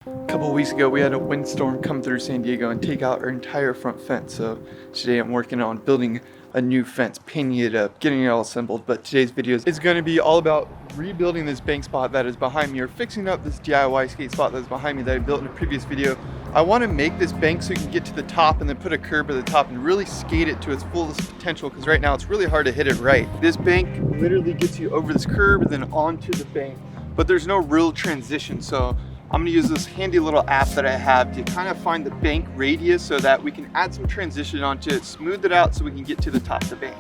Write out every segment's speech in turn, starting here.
A couple of weeks ago, we had a windstorm come through San Diego and take out our entire front fence. So today I'm working on building a new fence, painting it up, getting it all assembled. But today's video is going to be all about rebuilding this bank spot that is behind me, or fixing up this DIY skate spot that's behind me that I built in a previous video. I want to make this bank so you can get to the top and then put a curb at the top and really skate it to its fullest potential, because right now it's really hard to hit it right. This bank literally gets you over this curb and then onto the bank, but there's no real transition. So I'm gonna use this handy little app that I have to kind of find the bank radius so that we can add some transition onto it, smooth it out so we can get to the top of the bank.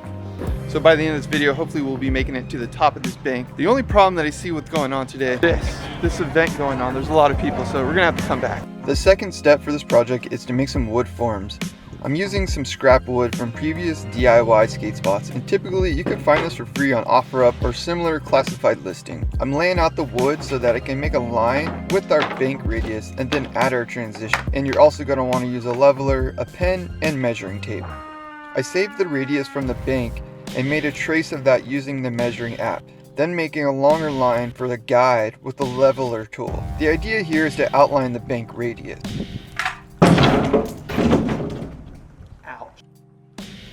So by the end of this video, hopefully we'll be making it to the top of this bank. The only problem that I see with going on today, this event going on, there's a lot of people, so we're gonna have to come back. The second step for this project is to make some wood forms. I'm using some scrap wood from previous DIY skate spots, and typically you can find this for free on OfferUp or similar classified listing. I'm laying out the wood so that I can make a line with our bank radius and then add our transition. And you're also going to want to use a leveler, a pen, and measuring tape. I saved the radius from the bank and made a trace of that using the measuring app, then making a longer line for the guide with the leveler tool. The idea here is to outline the bank radius.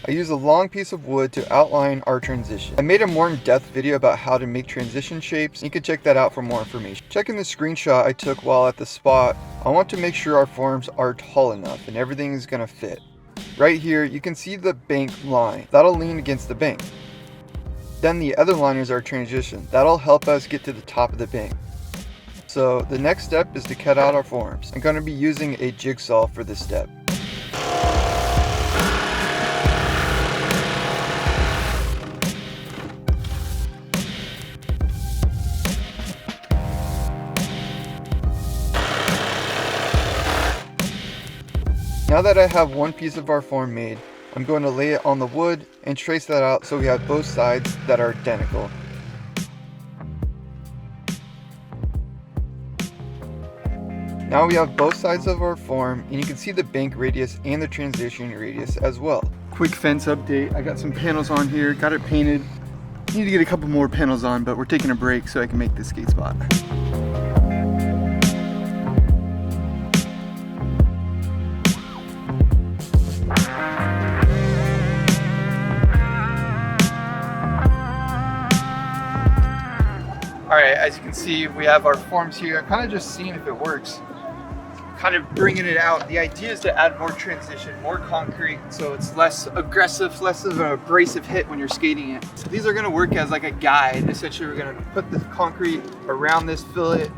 I use a long piece of wood to outline our transition. I made a more in-depth video about how to make transition shapes. You can check that out for more information. Checking the screenshot I took while at the spot, I want to make sure our forms are tall enough and everything is going to fit. Right here, you can see the bank line. That'll lean against the bank. Then the other line is our transition. That'll help us get to the top of the bank. So the next step is to cut out our forms. I'm going to be using a jigsaw for this step. Now that I have one piece of our form made, I'm going to lay it on the wood and trace that out so we have both sides that are identical. Now we have both sides of our form, and you can see the bank radius and the transition radius as well. Quick fence update, I got some panels on here, got it painted. Need to get a couple more panels on, but we're taking a break so I can make this skate spot. Alright, as you can see, we have our forms here. I'm kind of just seeing if it works. Kind of bringing it out. The idea is to add more transition, more concrete, so it's less aggressive, less of an abrasive hit when you're skating it. So these are going to work as like a guide. Essentially, we're going to put the concrete around this fillet.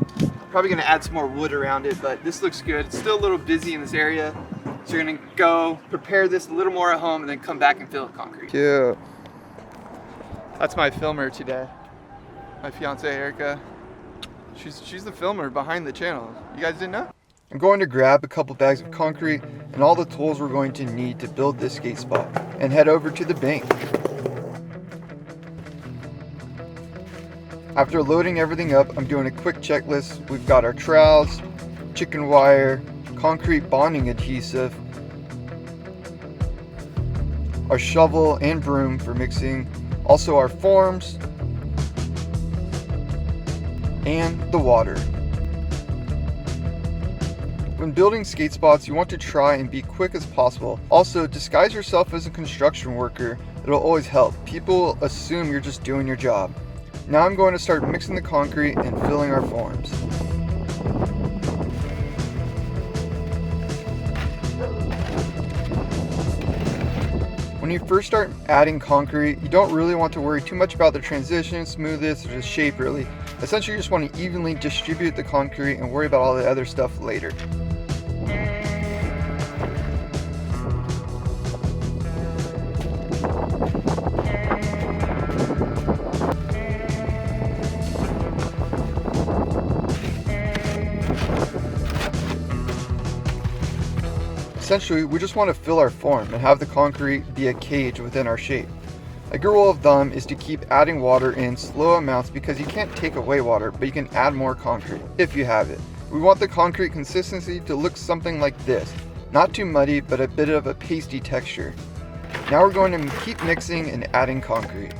Probably going to add some more wood around it, but this looks good. It's still a little busy in this area. So you're going to go prepare this a little more at home and then come back and fill it with concrete. Yeah. That's my filmer today. My fiance Erica, she's the filmer behind the channel. You guys didn't know? I'm going to grab a couple bags of concrete and all the tools we're going to need to build this skate spot and head over to the bank. After loading everything up, I'm doing a quick checklist. We've got our trowels, chicken wire, concrete bonding adhesive, our shovel and broom for mixing, also our forms, and the water. When building skate spots, you want to try and be quick as possible. Also, disguise yourself as a construction worker. It'll always help. People assume you're just doing your job. Now I'm going to start mixing the concrete and filling our forms. When you first start adding concrete, you don't really want to worry too much about the transition, smoothness, or the shape really. Essentially, you just want to evenly distribute the concrete and worry about all the other stuff later. Essentially, we just want to fill our form and have the concrete be a cage within our shape. A good rule of thumb is to keep adding water in slow amounts, because you can't take away water, but you can add more concrete if you have it. We want the concrete consistency to look something like this. Not too muddy, but a bit of a pasty texture. Now we're going to keep mixing and adding concrete.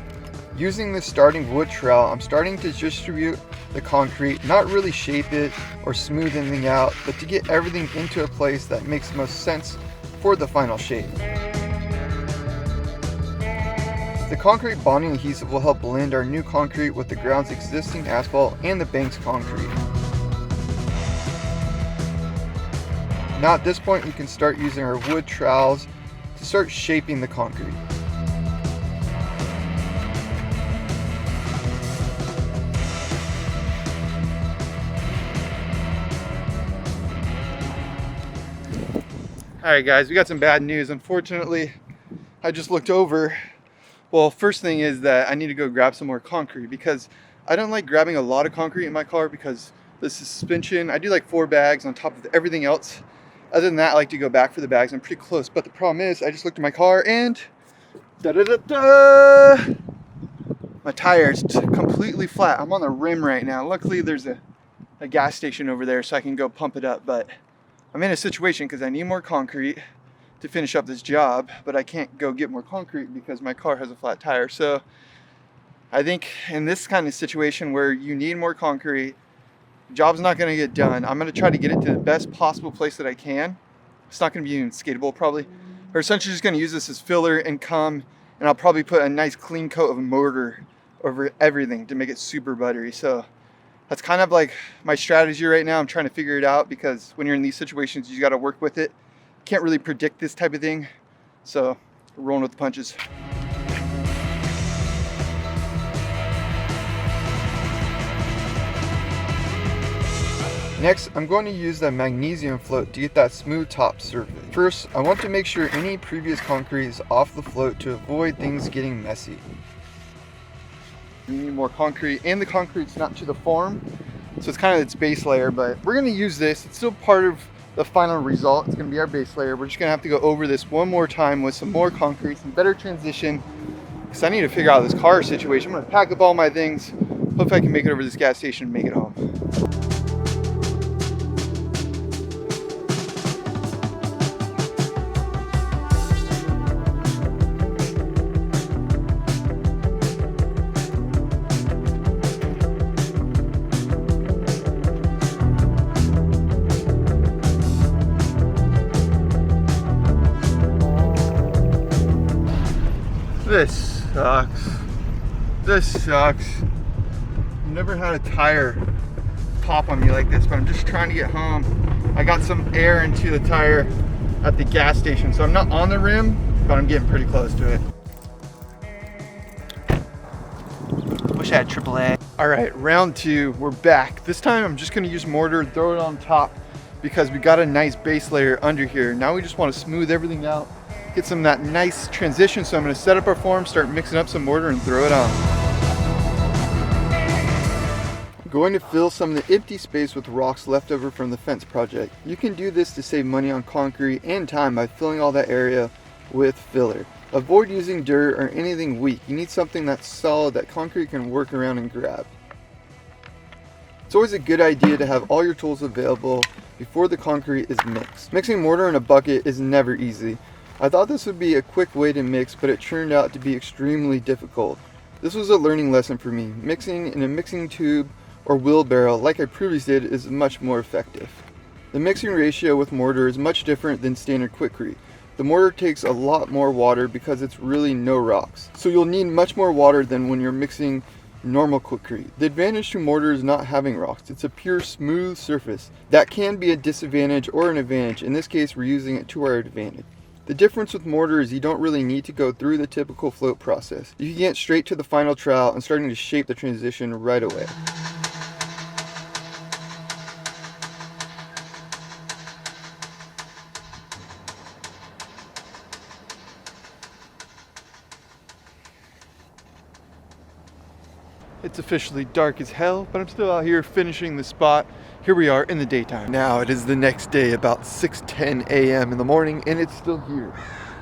Using the starting wood trowel, I'm starting to distribute the concrete, not really shape it or smooth anything out, but to get everything into a place that makes the most sense for the final shape. The concrete bonding adhesive will help blend our new concrete with the ground's existing asphalt and the bank's concrete. Now at this point we can start using our wood trowels to start shaping the concrete. Alright guys, we got some bad news. Unfortunately, I just looked over. Well, first thing is that I need to go grab some more concrete because I don't like grabbing a lot of concrete in my car because the suspension, I do like 4 bags on top of everything else. Other than that, I like to go back for the bags. I'm pretty close, but the problem is I just looked at my car and my tire is completely flat. I'm on the rim right now. Luckily, there's a gas station over there so I can go pump it up, but I'm in a situation because I need more concrete to finish up this job, but I can't go get more concrete because my car has a flat tire. So I think in this kind of situation where you need more concrete, job's not going to get done. I'm going to try to get it to the best possible place that I can. It's not going to be even skatable probably. We're essentially just going to use this as filler and I'll probably put a nice clean coat of mortar over everything to make it super buttery. So that's kind of like my strategy right now. I'm trying to figure it out because when you're in these situations, you got to work with it. Can't really predict this type of thing. So we're rolling with the punches. Next, I'm going to use the magnesium float to get that smooth top surface. First, I want to make sure any previous concrete is off the float to avoid things getting messy. We need more concrete, and the concrete's not to the form, so it's kind of its base layer, but we're going to use this. It's still part of the final result. It's going to be our base layer. We're just going to have to go over this one more time with some more concrete, some better transition, because I need to figure out this car situation. I'm going to pack up all my things. Hope I can make it over to this gas station and make it home. This sucks. This sucks. I've never had a tire pop on me like this, but I'm just trying to get home. I got some air into the tire at the gas station, so I'm not on the rim, but I'm getting pretty close to it. Wish I had AAA. All right, round 2, we're back. This time I'm just gonna use mortar, throw it on top because we got a nice base layer under here. Now we just wanna smooth everything out, get some of that nice transition. So I'm going to set up our form, start mixing up some mortar and throw it on. I'm going to fill some of the empty space with rocks left over from the fence project. You can do this to save money on concrete and time by filling all that area with filler. Avoid using dirt or anything weak. You need something that's solid that concrete can work around and grab. It's always a good idea to have all your tools available before the concrete is mixed. Mixing mortar in a bucket is never easy. I thought this would be a quick way to mix, but it turned out to be extremely difficult. This was a learning lesson for me. Mixing in a mixing tube or wheelbarrow, like I previously did, is much more effective. The mixing ratio with mortar is much different than standard Quickcrete. The mortar takes a lot more water because it's really no rocks. So you'll need much more water than when you're mixing normal Quickcrete. The advantage to mortar is not having rocks. It's a pure smooth surface. That can be a disadvantage or an advantage. In this case, we're using it to our advantage. The difference with mortar is you don't really need to go through the typical float process. You can get straight to the final trowel and starting to shape the transition right away. It's officially dark as hell, but I'm still out here finishing the spot. Here we are in the daytime. Now it is the next day, about 6:10 a.m. in the morning, and it's still here.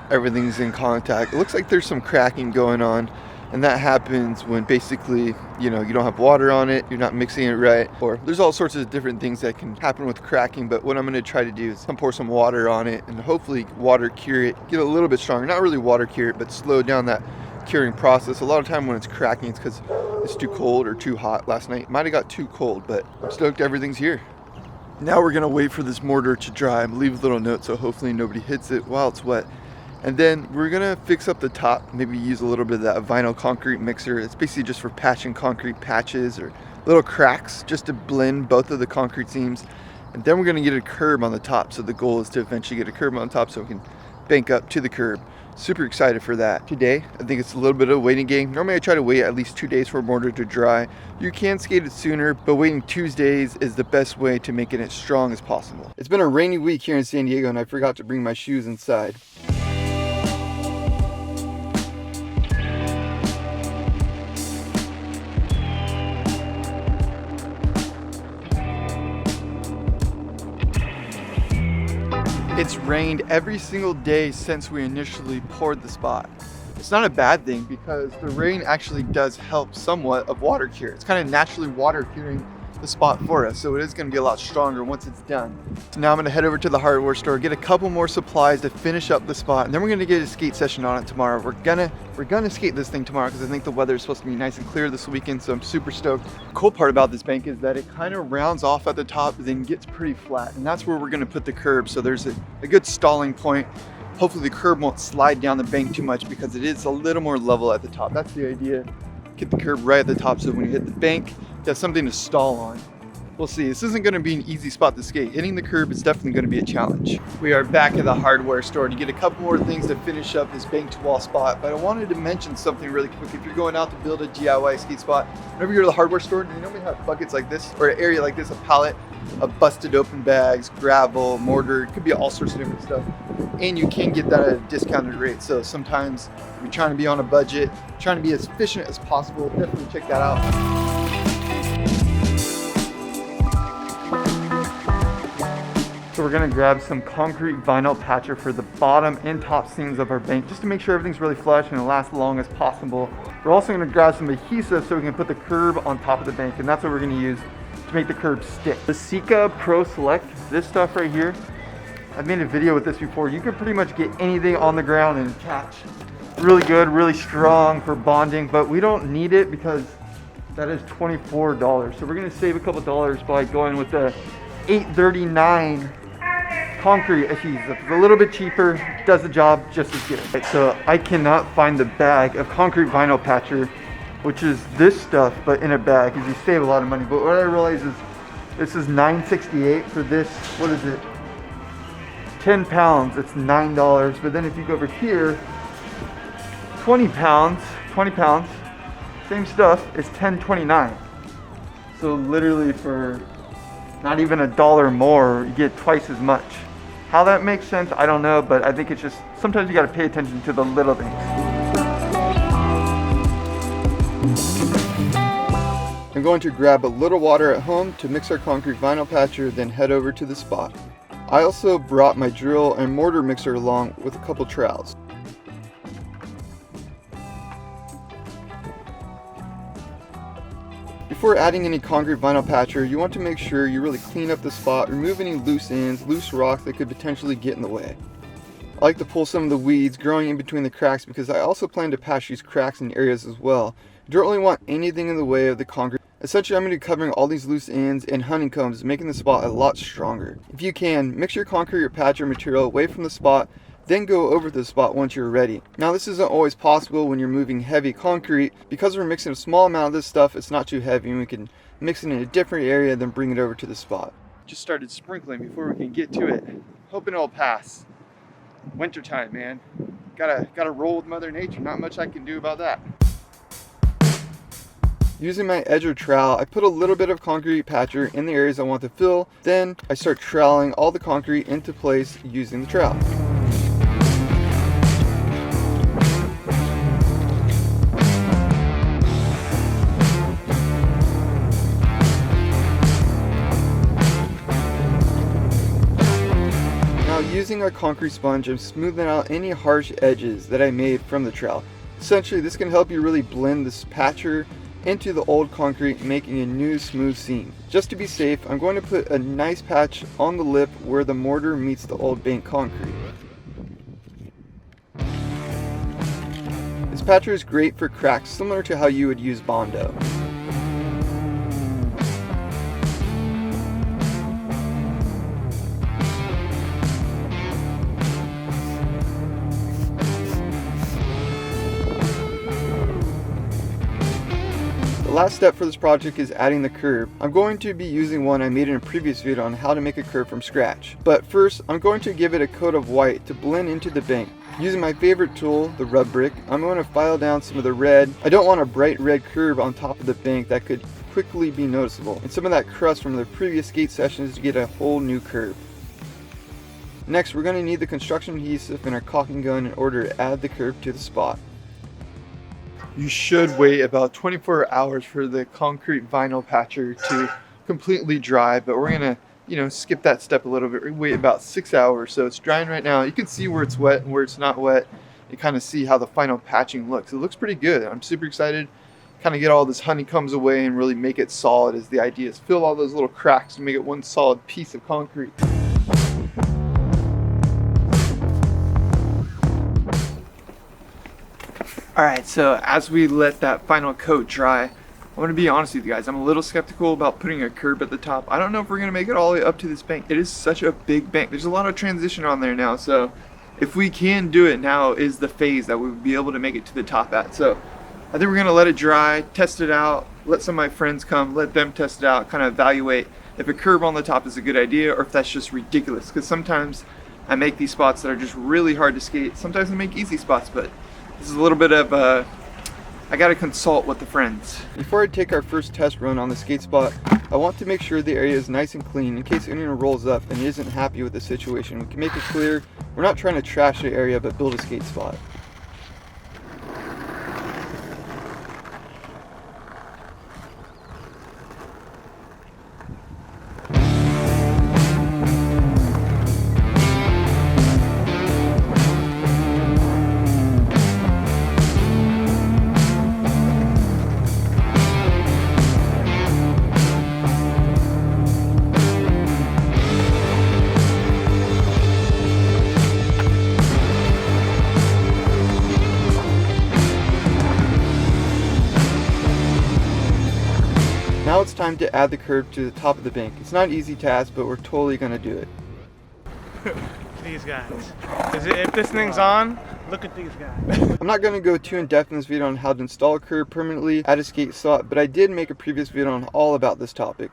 Everything's in contact. It looks like there's some cracking going on, and that happens when basically, you don't have water on it, you're not mixing it right, or there's all sorts of different things that can happen with cracking. But what I'm gonna try to do is pour some water on it and hopefully water cure it, get a little bit stronger. Not really water cure it, but slow down that curing process. A lot of time when it's cracking, it's because it's too cold or too hot. Last night might have got too cold, but I'm stoked everything's here. Now we're gonna wait for this mortar to dry and leave a little note so hopefully nobody hits it while it's wet. And then we're gonna fix up the top, maybe use a little bit of that vinyl concrete mixer. It's basically just for patching concrete patches or little cracks, just to blend both of the concrete seams. And then we're gonna get a curb on the top. So the goal is to eventually get a curb on top so we can bank up to the curb. Super excited for that. Today, I think it's a little bit of a waiting game. Normally I try to wait at least 2 days for mortar to dry. You can skate it sooner, but waiting 2 days is the best way to make it as strong as possible. It's been a rainy week here in San Diego and I forgot to bring my shoes inside. It's rained every single day since we initially poured the spot. It's not a bad thing because the rain actually does help somewhat of water cure. It's kind of naturally water curing the spot for us, so it is going to be a lot stronger once it's done. So now I'm going to head over to the hardware store, get a couple more supplies to finish up the spot, and then we're going to get a skate session on it tomorrow. We're gonna skate this thing tomorrow because I think the weather is supposed to be nice and clear this weekend, so I'm super stoked. The cool part about this bank is that it kind of rounds off at the top, then gets pretty flat, and that's where we're going to put the curb. So there's a good stalling point. Hopefully the curb won't slide down the bank too much because it is a little more level at the top. That's the idea. Get the curb right at the top so when you hit the bank, you have something to stall on. We'll see. This isn't going to be an easy spot to skate. Hitting the curb is definitely going to be a challenge. We are back at the hardware store to get a couple more things to finish up this banked wall spot, but I wanted to mention something really quick. If you're going out to build a DIY skate spot, whenever you go to the hardware store, do you normally have buckets like this, or an area like this, a pallet of busted open bags, gravel, mortar, it could be all sorts of different stuff. And you can get that at a discounted rate. So sometimes if you're trying to be on a budget, trying to be as efficient as possible, definitely check that out. So we're gonna grab some concrete vinyl patcher for the bottom and top seams of our bank, just to make sure everything's really flush and it'll last as long as possible. We're also gonna grab some adhesive so we can put the curb on top of the bank, and that's what we're gonna use to make the curb stick. The Sika Pro Select, this stuff right here, I've made a video with this before. You can pretty much get anything on the ground and attach. Really good, really strong for bonding, but we don't need it because that is $24. So we're gonna save a couple dollars by going with the $8.39 concrete adhesive. It's a little bit cheaper, does the job just as good. Right, so I cannot find the bag of concrete vinyl patcher, which is this stuff, but in a bag, because you save a lot of money. But what I realize is this is $9.68 for this, what is it? 10 pounds, it's $9. But then if you go over here, 20 pounds, same stuff, is $10.29. So literally for not even $1 more, you get twice as much. How that makes sense, I don't know, but I think it's just, sometimes you gotta pay attention to the little things. I'm going to grab a little water at home to mix our concrete vinyl patcher, then head over to the spot. I also brought my drill and mortar mixer along with a couple trowels. Before adding any concrete vinyl patcher, you want to make sure you really clean up the spot, remove any loose ends, loose rocks that could potentially get in the way. I like to pull some of the weeds growing in between the cracks because I also plan to patch these cracks in areas as well. You don't really want anything in the way of the concrete. Essentially, I'm going to be covering all these loose ends and honeycombs, making the spot a lot stronger. If you can, mix your concrete or patcher material away from the spot, then go over the spot once you're ready. Now this isn't always possible when you're moving heavy concrete. Because we're mixing a small amount of this stuff, it's not too heavy and we can mix it in a different area then bring it over to the spot. Just started sprinkling before we can get to it. Hoping it'll pass. Winter time, man. Gotta roll with Mother Nature. Not much I can do about that. Using my edger trowel, I put a little bit of concrete patcher in the areas I want to fill. Then I start troweling all the concrete into place using the trowel. Using a concrete sponge, I'm smoothing out any harsh edges that I made from the trowel. Essentially, this can help you really blend this patcher into the old concrete, making a new smooth seam. Just to be safe, I'm going to put a nice patch on the lip where the mortar meets the old bank concrete. This patcher is great for cracks, similar to how you would use Bondo. The last step for this project is adding the curb. I'm going to be using one I made in a previous video on how to make a curb from scratch. But first, I'm going to give it a coat of white to blend into the bank. Using my favorite tool, the rub brick, I'm going to file down some of the red. I don't want a bright red curb on top of the bank that could quickly be noticeable, and some of that crust from the previous skate sessions to get a whole new curb. Next, we're going to need the construction adhesive and our caulking gun in order to add the curb to the spot. You should wait about 24 hours for the concrete vinyl patcher to completely dry, but we're gonna, skip that step a little bit. We wait about 6 hours, so it's drying right now. You can see where it's wet and where it's not wet. You kind of see how the final patching looks. It looks pretty good. I'm super excited. Kind of get all this honeycombs away and really make it solid is the idea. Is fill all those little cracks and make it one solid piece of concrete. Alright, so as we let that final coat dry, I'm going to be honest with you guys, I'm a little skeptical about putting a curb at the top. I don't know if we're going to make it all the way up to this bank. It is such a big bank. There's a lot of transition on there now, so if we can do it, now is the phase that we'll be able to make it to the top at. So I think we're going to let it dry, test it out, let some of my friends come, let them test it out, kind of evaluate if a curb on the top is a good idea or if that's just ridiculous. Because sometimes I make these spots that are just really hard to skate. Sometimes I make easy spots, but this is a little bit of I gotta consult with the friends. Before I take our first test run on the skate spot, I want to make sure the area is nice and clean in case anyone rolls up and isn't happy with the situation. We can make it clear we're not trying to trash the area but build a skate spot. Now it's time to add the curb to the top of the bank. It's not an easy task, but we're totally gonna do it. These guys. If this thing's on, look at these guys. I'm not gonna go too in depth in this video on how to install a curb permanently at a skate spot, but I did make a previous video on all about this topic.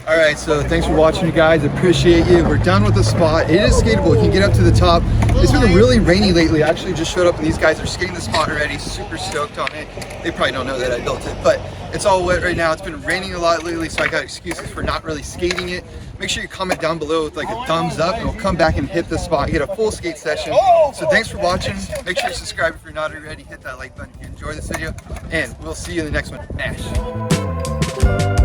Alright, so thanks for watching, you guys. Appreciate you. We're done with the spot. It is skatable. You can get up to the top. It's been really rainy lately. I actually just showed up and these guys are skating the spot already. Super stoked on it. They probably don't know that I built it, but it's all wet right now. It's been raining a lot lately, so I got excuses for not really skating it. Make sure you comment down below with like a thumbs up and we'll come back and hit the spot, get a full skate session. So thanks for watching. Make sure you subscribe if you're not already. Hit that like button if you enjoyed this video, and we'll see you in the next one. Nash.